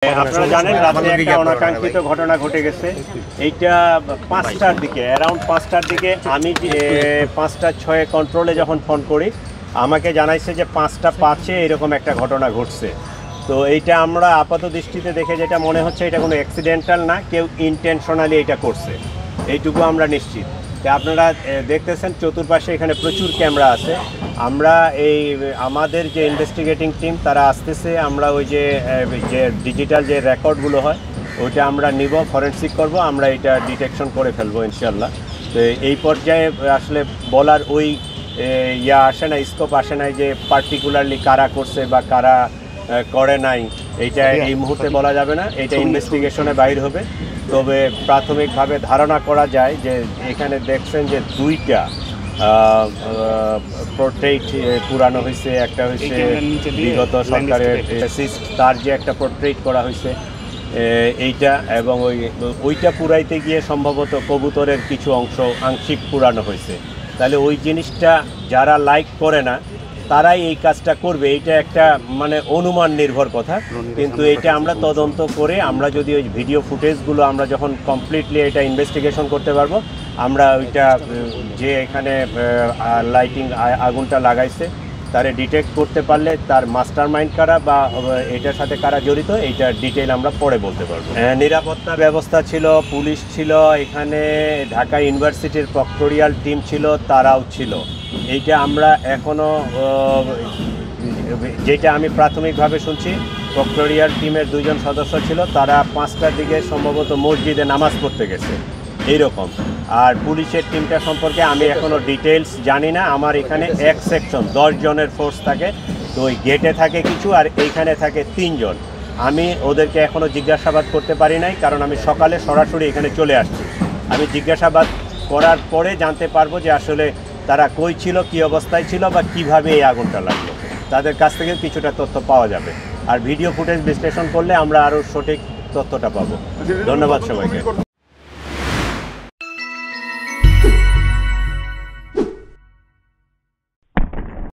আপনারা জানেন রাতে একটা অনাকাঙ্ক্ষিত ঘটনা ঘটে গেছে। এইটা 5টার দিকে, অ্যারাউন্ড 5টার দিকে আমি 5:06 কন্ট্রোলে যখন ফোন করি আমাকে জানাইছে যে 5:05 এরকম একটা ঘটনা ঘটছে। তো এইটা আমরা আপাত দৃষ্টিতে দেখে যেটা মনে হচ্ছে এটা কোনো অ্যাক্সিডেন্টাল না, কেউ ইন্টেনশনালি এটা করছে, এইটুকু আমরা নিশ্চিত। আপনারা দেখতেছেন চতুর্পাশে এখানে প্রচুর ক্যামেরা আছে। আমরা আমাদের যে ইনভেস্টিগেটিং টিম তারা আসতেছে, আমরা ওই যে ডিজিটাল যে রেকর্ডগুলো হয় ওইটা আমরা নিব, ফরেনসিক করব, আমরা এটা ডিটেকশন করে ফেলবো ইনশাল্লাহ। তো এই পর্যায়ে আসলে বলার ওই আসে না, স্কোপ আসে না যে পার্টিকুলারলি কারা করছে বা কারা করে নাই, এইটা এই মুহূর্তে বলা যাবে না, এটা ইনভেস্টিগেশনে বাইর হবে। তবে প্রাথমিকভাবে ধারণা করা যায় যে এখানে দেখছেন যে 2টা পোর্ট্রেট পুরানো হয়েছে, একটা হয়েছে বিগত সরকারের অ্যাসিস্ট, তার যে একটা পোর্ট্রেট করা হয়েছে এইটা, এবং ওইটা পুরাইতে গিয়ে সম্ভবত কবুতরের কিছু অংশ আংশিক পুরানো হয়েছে। তাহলে ওই জিনিসটা যারা লাইক করে না তারাই এই কাজটা করবে, এইটা একটা মানে অনুমান নির্ভর কথা। কিন্তু এটা আমরা তদন্ত করে আমরা যদি ওই ভিডিও ফুটেজগুলো আমরা যখন কমপ্লিটলি এটা ইনভেস্টিগেশন করতে পারবো, আমরা ওইটা যে এখানে লাইটিং আগুনটা লাগাইছে তারে ডিটেক্ট করতে পারলে তার মাস্টার মাইন্ড কারা বা এটার সাথে কারা জড়িত এইটা ডিটেইল আমরা পরে বলতে পারবো। নিরাপত্তা ব্যবস্থা ছিল, পুলিশ ছিল, এখানে ঢাকা ইউনিভার্সিটির প্রক্টোরিয়াল টিম ছিল, তারাও ছিল। এইটা আমরা এখনও যেটা আমি প্রাথমিকভাবে শুনছি প্রক্টোরিয়াল টিমের 2জন সদস্য ছিল, তারা 5টার দিকে সম্ভবত মসজিদে নামাজ পড়তে গেছে এইরকম। আর পুলিশের টিমটা সম্পর্কে আমি এখনও ডিটেলস জানি না। আমার এখানে এক সেকশন 10 জনের ফোর্স থাকে, তো ওই গেটে থাকে কিছু আর এইখানে থাকে 3 জন। আমি ওদেরকে এখনও জিজ্ঞাসাবাদ করতে পারি নাই, কারণ আমি সকালে সরাসরি এখানে চলে আসছি। আমি জিজ্ঞাসাবাদ করার পরে জানতে পারবো যে আসলে তারা কই ছিল, কী অবস্থায় ছিল বা কিভাবে এই আগুনটা লাগলো। তাদের কাছ থেকে কিছুটা তথ্য পাওয়া যাবে, আর ভিডিও ফুটেজ বিশ্লেষণ করলে আমরা আরও সঠিক তথ্যটা পাবো। ধন্যবাদ সবাইকে।